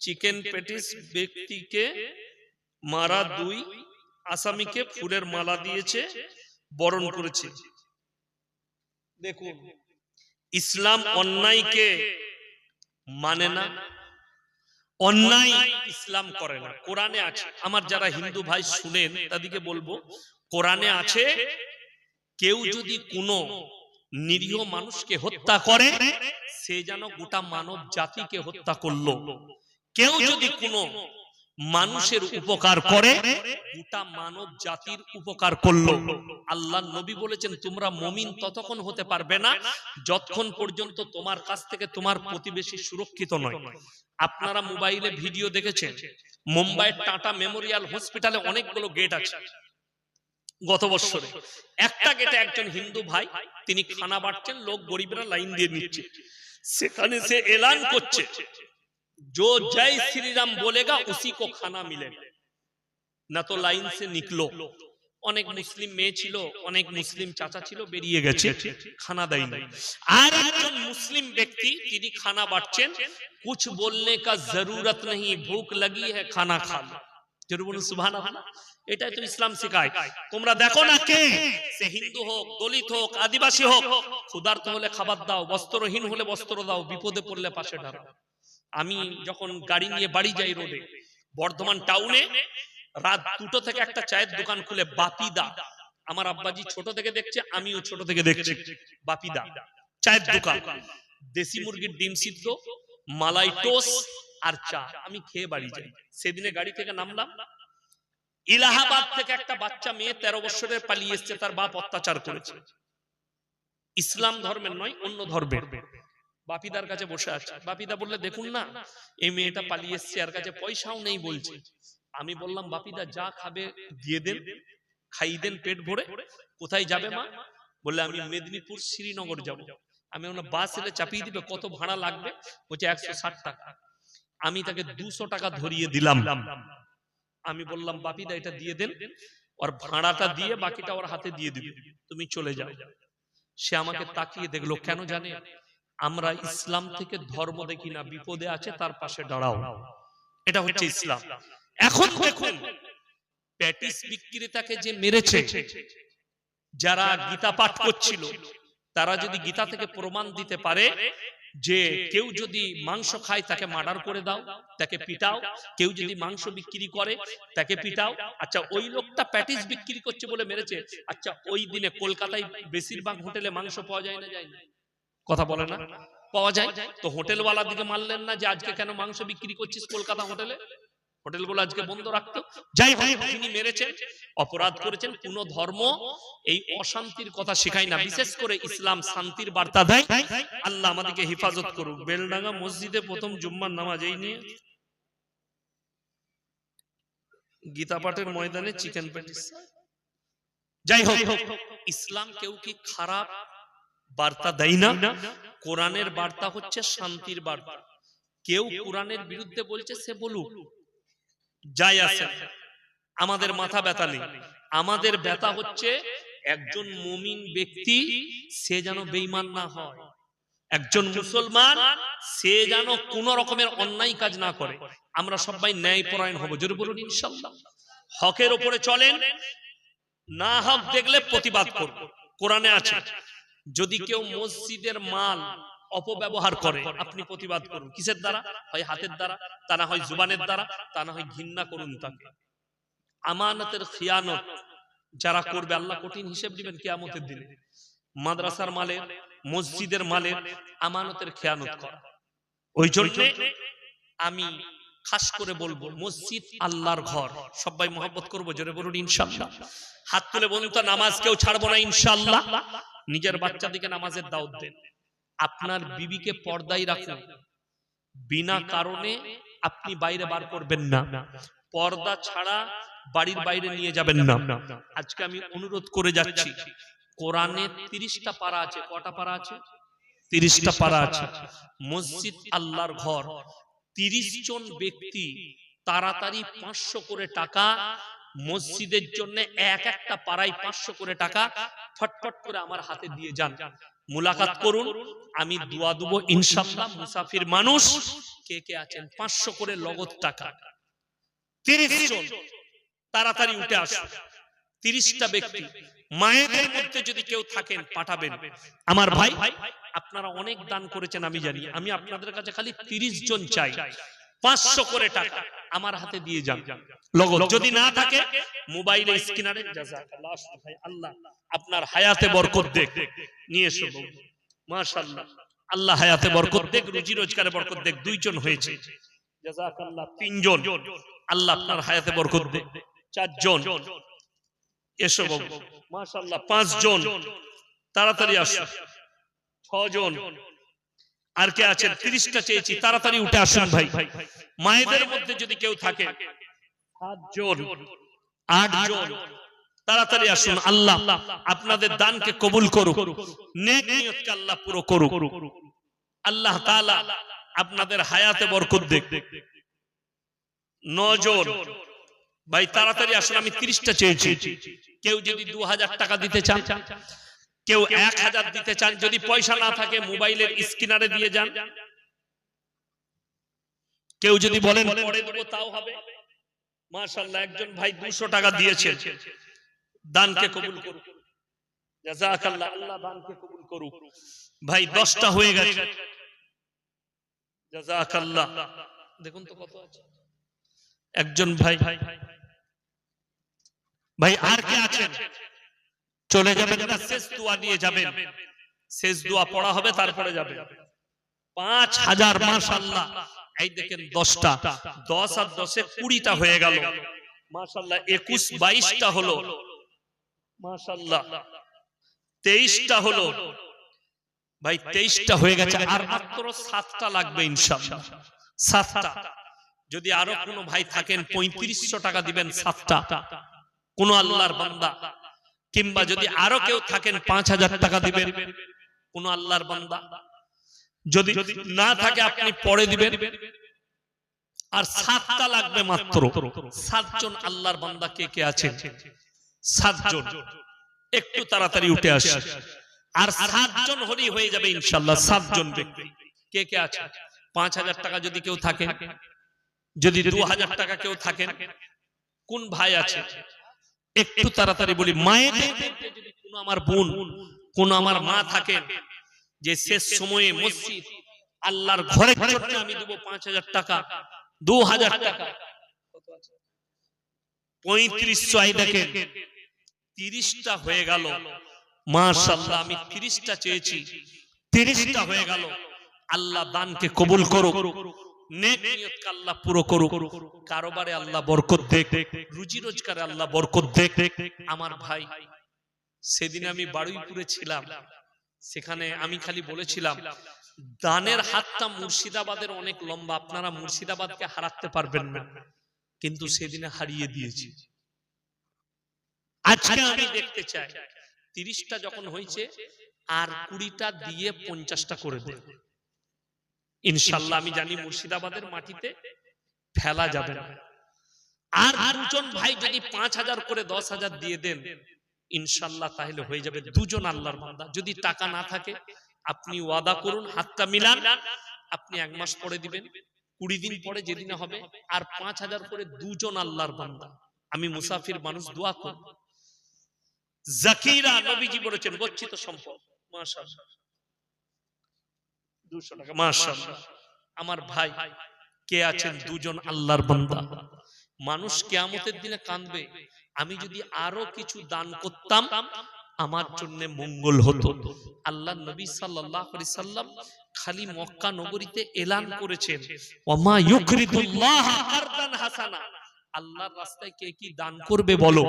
Chicken patties ব্যক্তিকে মারা 2 আসামিকে ফুলের মালা দিয়েছে, বরণ করেছে। দেখুন, ইসলাম অন্যায়কে মানে না, অন্যায় ইসলাম করে না। কোরআনে আছে, আমার যারা হিন্দু ভাই শুনেন তাদেরকে বলবো, কোরআনে আছে কেউ যদি কোনো নিরীহ মানুষকে হত্যা করে সে যেন গোটা মানব জাতিকে হত্যা করলো। কেউ যদি কোনো মানুষের উপকার করে গোটা মানব জাতির উপকার করলো। আল্লাহ নবী বলেছেন তোমরা মুমিন ততক্ষণ হতে পারবে না যতক্ষণ পর্যন্ত তোমার কাছ থেকে তোমার প্রতিবেশী সুরক্ষিত নয়। আপনারা মোবাইলে ভিডিও দেখেছেন, মুম্বাইয়ের টাটা মেমোরিয়াল হসপিটালে অনেকগুলো গেট আছে। গত বছরে একটা গেটে একজন হিন্দু ভাই তিনি খানা বাড়ছেন, লোক গরিবরা লাইন দিয়ে নিচ্ছে, সেখানে সে এলান করছে जो जय श्री राम बोलेगा उसी को खाना मिलेगा, ना तो लाइन से निकलो। অনেক মুসলিম মেয়ে ছিল, অনেক মুসলিম চাচা ছিল, বেরিয়ে গেছে, খানা দেয়নি। আর একজন মুসলিম ব্যক্তি তিনি খানা বাড়ছেন, कुछ बोलने का जरूरत नहीं, भूख लगी है खाना खा लो। জোরে বলুন সুবহানাল্লাহ। এটাই তো ইসলাম শেখায়। তোমরা দেখো না কে সে হিন্দু হোক, দলিত হোক, আদিবাসী হোক, ক্ষুধার্ত হলে খাবার দাও, বস্ত্রহীন হলে বস্ত্র দাও, বিপদে পড়লে পাশে দাঁড়াও। আমি যখন গাড়ি নিয়ে বাড়ি যাই রোডে, বর্ধমান টাউনে রাত 2টো থেকে একটা চায়ের দোকান খুলে বাপিদা, আমার আব্বাজি ছোট থেকে দেখছে, আমিও ছোট থেকে দেখছি, বাপিদা চায়ের দোকান, দেশি মুরগির ডিম সিদ্ধ, মালাই টোস্ট আর চা, আমি খেয়ে বাড়ি যাই। সেদিনে গাড়ি থেকে নামলাম, ইলাহাবাদ থেকে একটা বাচ্চা মেয়ে 13 বছরের পালিয়ে এসেছে, তার বাপ অত্যাচার করেছে, ইসলাম ধর্মের নয় অন্য ধর্মের। বাপিদার কাছে বসে আছে, বাপিদা বললে দেখুন না এই মেয়েটা পালিয়ে এসছে, আর কাছে পয়সাও নেই বলছে। আমি বললাম বাপিদা যা খাবে দিয়ে দেন, খাই দেন পেট ভরে। কোথায় যাবে মা? বললে আমি মেদিনীপুর শ্রীনগর যাব। আমি ওনা বাস এলে চাপিয়ে দিবে, কত ভাড়া লাগবে? বলছে 160 টাকা। আমি তাকে 200 টাকা ধরিয়ে দিলাম। আমি বললাম বাপিদা এটা দিয়ে দেন, ওর ভাড়াটা দিয়ে বাকিটা ওর হাতে দিয়ে দিবে, তুমি চলে যাও। সে আমাকে তাকিয়ে দেখলো, কেন জানে? আমরা ইসলাম থেকে ধর্ম দেখি না, বিপদে আছে তার পাশে দাঁড়াও, এটা হচ্ছে ইসলাম। এখন দেখুন প্যাটিস বিক্রেতাকে যে মেরেছে, যারা গীতা পাঠ করছিল তারা যদি গীতা থেকে প্রমাণ দিতে পারে যে কেউ যদি মাংস খায় তাকে মার্ডার করে দাও, তাকে পিটাও, কেউ যদি মাংস বিক্রি করে তাকে পিটাও। আচ্ছা ওই লোকটা প্যাটিস বিক্রি করছে বলে মেরেছে, আচ্ছা ওই দিনে কলকাতায় বেশিরভাগ হোটেলে মাংস পাওয়া যায় না, যায় না? কথা বলে না, পাওয়া যায়। তো হোটেলওয়ালা দিকে মারলেন না যে আজকে কেন মাংস বিক্রি করছিস কলকাতা হোটেলে? হোটেলগুলো আজকে বন্ধ রাখতো। যাই হোক, তিনি মেরেছেন, অপরাধ করেছেন। কোন ধর্ম এই অশান্তির কথা শেখায় না, বিশেষ করে ইসলাম শান্তির বার্তা দেয়। আল্লাহ আমাদেরকে হেফাজত করুক। বেলডাঙ্গা মসজিদে প্রথম জুম্মার নামাজ এই নিয়ে গীতা পাঠের ময়দানে চিকেন প্যাটিস। যাই হোক, ইসলাম কেউ কি খারাপ বার্তা দেয় না। কোরআনের বার্তা হচ্ছে শান্তির বার্তা। কেউ কোরআনের বিরুদ্ধে বলছে সে বলুক, যাই আসে, আমাদের মাথা ব্যথা নেই। আমাদের ব্যথা হচ্ছে একজন মুমিন ব্যক্তি সে যেন বেঈমান না হয়, একজন মুসলমান সে যেন কোন রকমের অন্যায় কাজ না করে। আমরা সবাই ন্যায়পরায়ণ হব, জোরে বলুন ইনশাআল্লাহ। হকের উপরে চলেন, না হক দেখলে প্রতিবাদ করব। কোরআনে আছে যদি কেউ মসজিদের মাল অপব্যবহার করে আপনি প্রতিবাদ করুন। কিসের দ্বারা? হয় হাতের দ্বারা, তা না হয় জুবানের দ্বারা, তা না হয় ঘৃণা করুন তাকে। আমানতের খিয়ানত যারা করবে আল্লাহ কঠিন হিসেব দিবেন কিয়ামতের দিনে। মাদ্রাসার মালের, মসজিদের মালের আমানতের খেয়ানত করা। ওই জন্য আমি খাস করে বলবো মসজিদ আল্লাহর ঘর, সবাই মহব্বত করবো, জোরে বলুন ইনশাআল্লাহ। হাত তুলে বলুন তো নামাজ কেউ ছাড়বো না ইনশাআল্লাহ। নিজের বাচ্চাদেরকে নামাজের দাওয়াত দেন, আপনার বিবিকে পর্দায় রাখুন, বিনা কারণে আপনি বাইরে বার করবেন না, পর্দা ছাড়া বাড়ির বাইরে নিয়ে যাবেন না। আজকে আমি অনুরোধ করে যাচ্ছি, কোরআনে 30টা পারা আছে। কটা পারা আছে? 30টা পারা আছে। মসজিদ আল্লাহর ঘর। 30 জন ব্যক্তি তাড়াতাড়ি 500 করে টাকা মসজিদের জন্য, এক একটা পাড়ায় 500 করে টাকা ফটফট করে আমার হাতে দিয়ে যান। মুলাকাত করুন, আমি দোয়া দেব ইনশাআল্লাহ। মুসাফির মানুষ কে কে আছেন 500 করে নগদ টাকা, 30 জন তাড়াতাড়ি উঠে আসুন। 30টা ব্যক্তি মায়েদের মধ্যে যদি কেউ থাকেন পাঠাবেন। আমার ভাই আপনারা অনেক দান করেছেন আমি জানি, আমি আপনাদের কাছে খালি 30 জন চাই, 500 করে টাকা আমার হাতে দিয়ে যান নগদ। যদি না থাকে মোবাইলে স্ক্যানারে জাযাকাল্লাহ ভাই, আল্লাহ আপনার হায়াতে বরকত দেখ, নিয়ে এসো মাশাআল্লাহ। আল্লাহ হায়াতে বরকত দেখ, রুজি রোজগারে বরকত দেখ। 2 জন হয়েছে জাযাকাল্লাহ, 3 জন আল্লাহ আপনার হায়াতে বরকত দেখ, 4 জন এসো বাবু মাশাআল্লাহ, 5 জন তাড়াতাড়ি আসুন, 6 জন আর কে আছেন? 30টা চেয়েছি, তাড়াতাড়ি উঠে আসুন ভাই। মায়েদের মধ্যে যদি কেউ থাকে 7 জন, 8 জন তাড়াতাড়ি আসুন। আল্লাহ আপনাদের দানকে কবুল করুক, নেক নিয়তকে আল্লাহ পুরো করুক। আল্লাহ তাআলা আপনাদের হায়াতে বরকত দেখ। 9 জন ভাই তাড়াতাড়ি আসুন, আমি 30টা চেয়েছি। কেউ যদি 2000 টাকা দিতে চান, কেউ 1000 দিতে চান, যদি পয়সা না থাকে মোবাইলের স্ক্যানারে দিয়ে যান। কেউ যদি বলেন পরে দেব তাও হবে মাশাআল্লাহ। একজন ভাই 200 টাকা দিয়েছেন, দানকে কবুল করুক জাযাকাল্লাহ, আল্লাহ দানকে কবুল করুক। ভাই 10টা হয়ে গেছে জাযাকাল্লাহ। দেখুন তো কত আছে। একজন ভাই ভাই আর কে আছেন? চলে যাবেন না, শেষ দোয়া দিয়ে যাবেন, শেষ দোয়া পড়া হবে তারপরে যাবেন। 5000 মাশাআল্লাহ। এই দেখেন 10টা, 10 আর 10 এ 20টা হয়ে গেল মাশাআল্লাহ। 21 22টা হলো মাশাআল্লাহ, 23টা হলো ভাই, 23টা হয়ে গেছে। আর মাত্র 7টা লাগবে ইনশাআল্লাহ, 7টা। যদি আরো কোনো ভাই থাকেন 3500 টাকা দিবেন 7টা কোন আল্লাহর বান্দা, কিংবা যদি আরো কেউ থাকেন 5000 টাকা দিবেন কোন আল্লাহর বান্দা। যদি না থাকে আপনি পরে দিবেন। আর 7টা লাগবে মাত্র। 7 জন আল্লাহর বান্দা কে কে আছেন? 7 জন, একটু তাড়াতাড়ি উঠে আসুন। আর 7 জন হলেই হয়ে যাবে ইনশাআল্লাহ। 7 জন ব্যক্তি কে কে আছে? 5000 টাকা যদি কেউ থাকে, যদি 2000 টাকা কেউ থাকেন, কোন ভাই আছে একটু তাড়াতাড়ি বলি। মায়েদের যদি কোন আমার বোন, কোন আমার মা থাকেন যে শেষ সময়ে মসজিদ আল্লাহর ঘরের জন্য আমি দেব 5000 টাকা, 2000 টাকা, 3500 দেখেন 30টা হয়ে গেল মাশাআল্লাহ। আমি 30টা চেয়েছি, 30টা হয়ে গেল। আল্লাহ দানকে কবুল করুক, নেক নিয়তকে আল্লাহ পুরো করুক, কারোবারে আল্লাহ বরকত দেখ, রুজি রোজগারে আল্লাহ বরকত দেখ। আমার ভাই সেদিন আমি বারুইপুরে ছিলাম, সেখানে আমি খালি বলেছিলাম দানের হাতটা মুর্শিদাবাদের অনেক লম্বা, আপনারা মুর্শিদাবাদকে হারাতে পারবেন না, কিন্তু সেদিনে হারিয়ে দিয়েছি। আজকে আমি দেখতে চাই 30টা যখন হয়েছে আর 20টা দিয়ে 50টা করে দেন ইনশাআল্লাহ। আমি জানি মুর্শিদাবাদের মাটিতে ফেলা যাবে না। আর 2 জন ভাই যদি 5000 করে 10000 দিয়ে দেন ইনশাআল্লাহ তাহলে হয়ে যাবে 2 জন আল্লাহর বান্দা। যদি টাকা না থাকে আপনি ওয়াদা করুন, হাতটা মিলান, আপনি 1 মাস পরে দিবেন, 20 দিন পরে যেদিনে হবে, আর 5000 করে 2 জন আল্লাহর বান্দা। আমি মুসাফির মানুষ, দোয়া করব। জাকিরা নবীজি বলেছেন গচ্ছিত সম্পদ মাশাআল্লাহ 200 টাকা মাশাআল্লাহ। আমার ভাই কে আছেন 2 জন আল্লাহর বান্দা? মানুষ কিয়ামতের দিনে কাঁদবে, আমি যদি আরো কিছু দান করতাম আমার জন্য মঙ্গল হতো। আল্লাহ নবী সাল্লাল্লাহু আলাইহি সাল্লাম খালি মক্কা নগরীতে এলান করেছেন ওমা ইউকরিদুল্লাহ কারদান হাসানা, আল্লাহর রাস্তায় কে কি দান করবে বলো।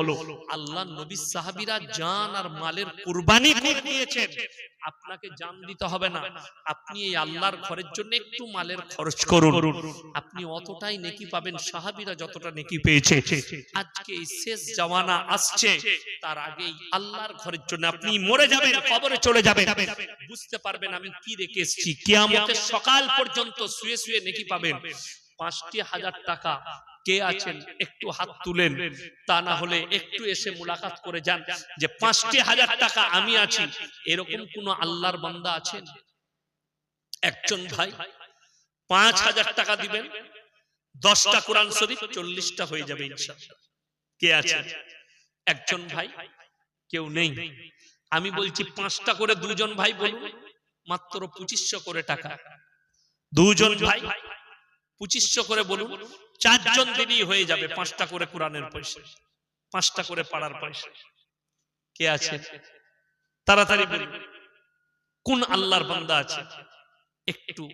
আল্লাহ নবী সাহাবীরা জান আর মালের কুরবানি করে দিয়েছেন। আপনাকে জান দিতে হবে না, আপনি এই আল্লাহর ঘরের জন্য একটু মালের খরচ করুন, আপনি অতটাই নেকি পাবেন সাহাবীরা যতটা নেকি পেয়েছে। আজকে এই শেষ জামানা আসছে, তার আগেই আল্লাহর ঘরের জন্য আপনি মরে যাবেন, কবরে চলে যাবেন, বুঝতে পারবেন আমি কি রেখে এসেছি। কিয়ামতের সকাল পর্যন্ত শুয়ে শুয়ে নেকি পাবেন। 5000 টাকা কে আছেন একটু হাত তুলেন, তা না হলে একটু এসে মুলাকাত করে যান যে 5,000 টাকা আমি আছি, এরকম কোন আল্লাহর বান্দা আছেন? একজন ভাই 5,000 টাকা দিবেন, 10টা কোরআন শরীফ 40টা হয়ে যাবে ইনশাআল্লাহ। কে আছেন? একজন ভাই? কেউ নেই। আমি বলছি 5টা করে দুজন ভাই বলুন, মাত্র 2500 করে টাকা। দুজন ভাই 2500 করে বলুন, 4 জন দিলেই হয়ে যাবে 5টা করে কোরআনের পয়সা, 5টা করে পাড়ার পয়সা। কে আছে? তাড়াতাড়ি বলুন, কোন আল্লাহর বান্দা আছে? একটু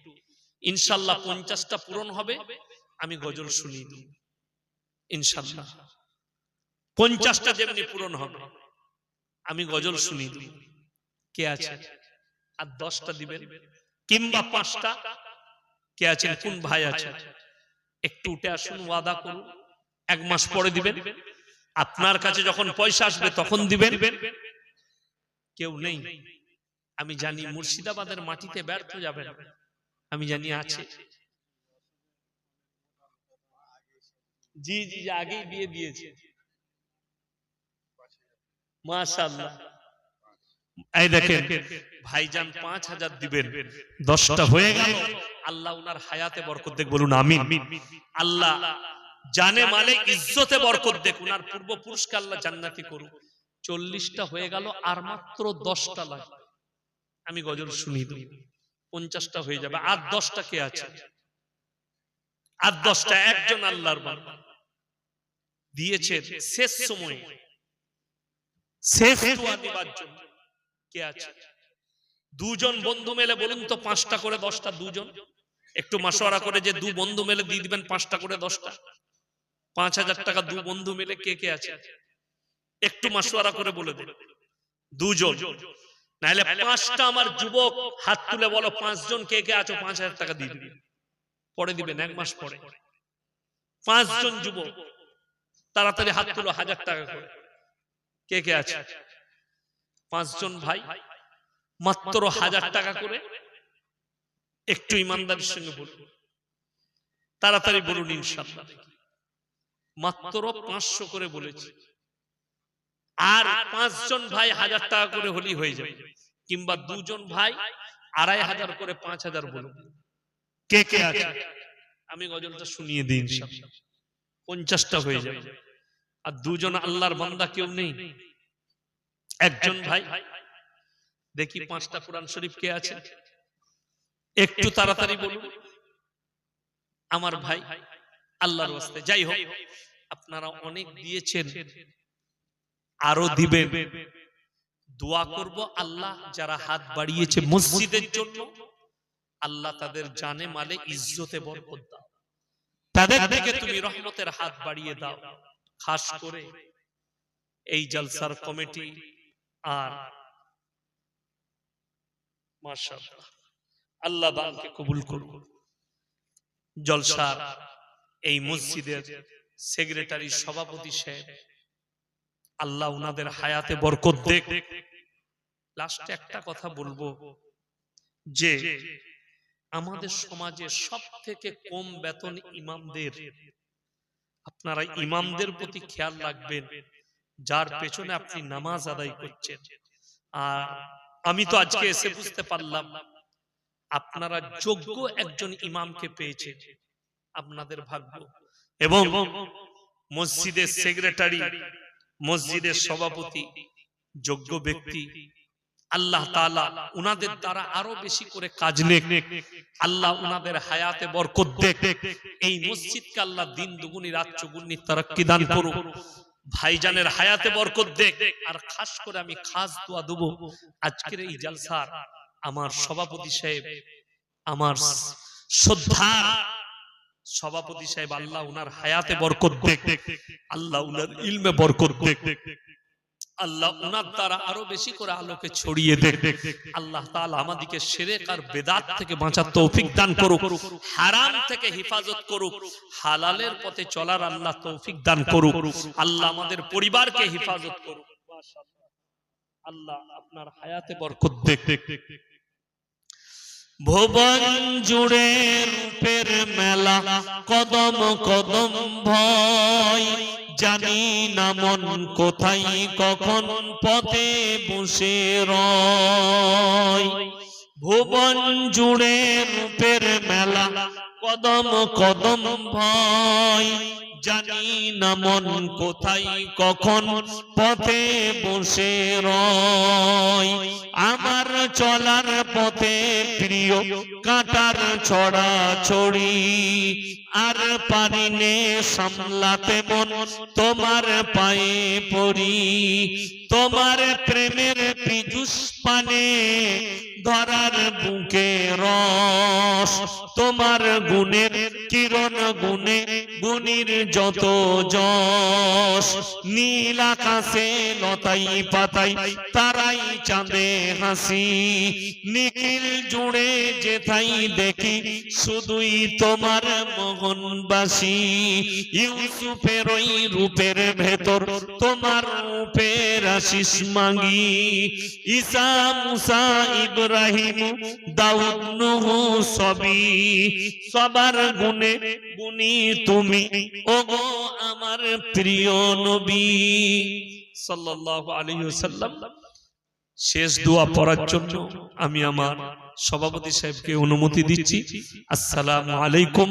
ইনশাআল্লাহ 50টা পূরণ হবে, আমি গজল শুনিয়ে দেব ইনশাআল্লাহ। 50টা যেমনি পূরণ হবে আমি গজল শুনিয়ে দেব। কে আছে? আর 10টা দিবেন কিংবা 5টা। কে আছেন? কোন ভাই আছে? একটু উঠে আসুন, ওয়াদা করুন 1 মাস পরে দিবেন। আপনার কাছে যখন পয়সা আসবে তখন দিবেন। কেউ নেই। আমি জানি মুর্শিদাবাদের মাটিতে ব্যর্থ যাবে না, আমি জানি আছে। জি জি আগেই দিয়ে দিয়েছে মাশাআল্লাহ। এই দেখেন ভাইজান 5,000 দিবেন, 10টা হয়ে গেল। আল্লাহ উনার হায়াতে বরকত দেখ, বলুন আমিন। আল্লাহ জানে মালে ইজ্জতে বরকত দেখ, উনার পূর্বপুরুষকে আল্লাহ জান্নাতি করুক। 40টা হয়ে গেল, আর মাত্র 10টা লাগবে, আমি গজল শুনিয়ে দেব। 50টা হয়ে যাবে। আর 10টা কে আছে? আর 10টা একজন আল্লাহর বান্দা দিয়েছেন শেষ সময়ে, শেষ দোয়া দিবার জন্য। কে আছে? দুজন বন্ধু মেলে বলুন তো 5টা করে 10টা। দুজন একটু মাশওয়ারা করে যে দু বন্ধু মেলে দিয়ে দিবেন 5টা করে 10টা, 5,000 টাকা দু বন্ধু মেলে। কে কে আছে? একটু মাশওয়ারা করে বলে দেন। দুজন, নাহলে 5টা আমার যুবক হাত তুলে বলো 5 জন কে কে আছো? 5,000 টাকা দিয়ে দিবেন, পরে দিবেন 1 মাস পরে। 5 জন যুবক তাড়াতাড়ি হাত তুলো, 1000 টাকা করে। কে কে আছে? 5 জন ভাই মাত্র 1000 টাকা করে। একটু ইমানদারির সঙ্গে বলুন, তাড়াতাড়ি বলুন ইনশাআল্লাহ। মাত্র 500 করে বলেছি। আর 5 জন ভাই 1000 টাকা করে হলেই হয়ে যাবে, কিংবা দুজন ভাই 2500 করে 5000 বলুন। কে কে আছে? আমি গজলটা শুনিয়ে দিই ইনশাআল্লাহ। 50টা হয়ে যাবে। আর দুজন আল্লাহর বান্দা কেউ নেই? একজন ভাই দেখি 5টা কোরআন শরীফ কে আছে? একটু তাড়াতাড়ি বলুন আমার ভাই, আল্লাহর ওয়াস্তে। যাই হোক, আপনারা অনেক দিয়েছেন, আরো দিবেন। দোয়া করব আল্লাহ যারা হাত বাড়িয়েছে মসজিদের জন্য, আল্লাহ তাদের জানে মালে ইজ্জতে বরকত দাও, তাদের থেকে তুমি রহমতের হাত বাড়িয়ে দাও। খাস করে এই জলসার কমিটি আর মাশাআল্লাহ আল্লাহ দানকে কবুল করুন। জলসার এই মসজিদের সেক্রেটারি সভাপতি সাহেব, আল্লাহ উনাদের হায়াতে বরকত দেখ। লাস্টে একটা কথা বলবো যে আমাদের সমাজে সব থেকে কম বেতন ইমামদের। আপনারা ইমামদের প্রতি খেয়াল রাখবেন, যার পেছনে আপনি নামাজ আদায় করছেন। আর আমি তো আজকে এসে বুঝতে পারলাম আপনারা যোগ্য একজন ইমামকে পেয়েছেন, আপনাদের ভাগ্য। এবং মসজিদের সেক্রেটারি, মসজিদের সভাপতি যোগ্য ব্যক্তি। আল্লাহ তাআলা উনাদের দ্বারা আরো বেশি করে কাজ নেক, আল্লাহ উনাদের হায়াতে বরকত দেখ। এই মসজিদকে আল্লাহ দিন দুগুনি রাত চৌগুনি তারাক্কি দান করুক। ভাইজানের হায়াতে বরকত দেখ। আর খাস করে আমি খাস দোয়া দেব আজকের এই জলসার আমার সভাপতি সাহেব, আমার শ্রদ্ধা সভাপতি সাহেব, আল্লাহ উনার হায়াতে বরকত দেখ, আল্লাহ উনার ইলমে বরকত দেখ, আল্লাহ উনার দ্বারা আরো বেশি করে আলোকে ছড়িয়ে দেখ। আল্লাহ তাআলা আমাদেরকে শিরক আর বিদআত থেকে বাঁচার তৌফিক দান করুক, হারাম থেকে হেফাজত করুক, হালালের পথে চলার আল্লাহ তৌফিক দান করুক। আল্লাহ আমাদের পরিবারকে হেফাজত করুক। মাশাআল্লাহ, আল্লাহ আপনার হায়াতে বরকত দেখ। ভুবন জুড়ে রূপের মেলা, কদম কদম ভয়, জানি না মন কোথায় কখন পথে বসে রয়। ভুবন জুড়ে রূপের মেলা, কদম কদম ভয়, জানি না মন কোথায় কখন পথে বসে রয়। আমার চলার পথে প্রিয় কাঁটার ছড়া ছড়ি, আর পারিনে সামলাতে মন তোমার পায়ে পড়ি। তোমার প্রেমের পীযুষ পানে ধরার বুকে রস, তোমার গুণের কিরণ গুণে গুণীর যত যশ। নীল আকাশে লতাই পাতাই তারাই চাঁদে হাসি, নিখিল জুড়ে যেথাই দেখি শুধুই তোমার মোহনবাসী। ইউসুফের ওই রূপের ভেতর তোমার রূপের আশিস মাগি, ঈসা মুসা ইব্রাহিম দাউদ নূহ সবই, সবার গুণে গুণী তুমি ওগো আমার প্রিয় নবী সাল্লাল্লাহু আলাইহি ওয়াসাল্লাম। শেষ দোয়া পড়ার জন্য আমি আমার সভাপতি সাহেবকে অনুমতি দিচ্ছি। আসসালামু আলাইকুম।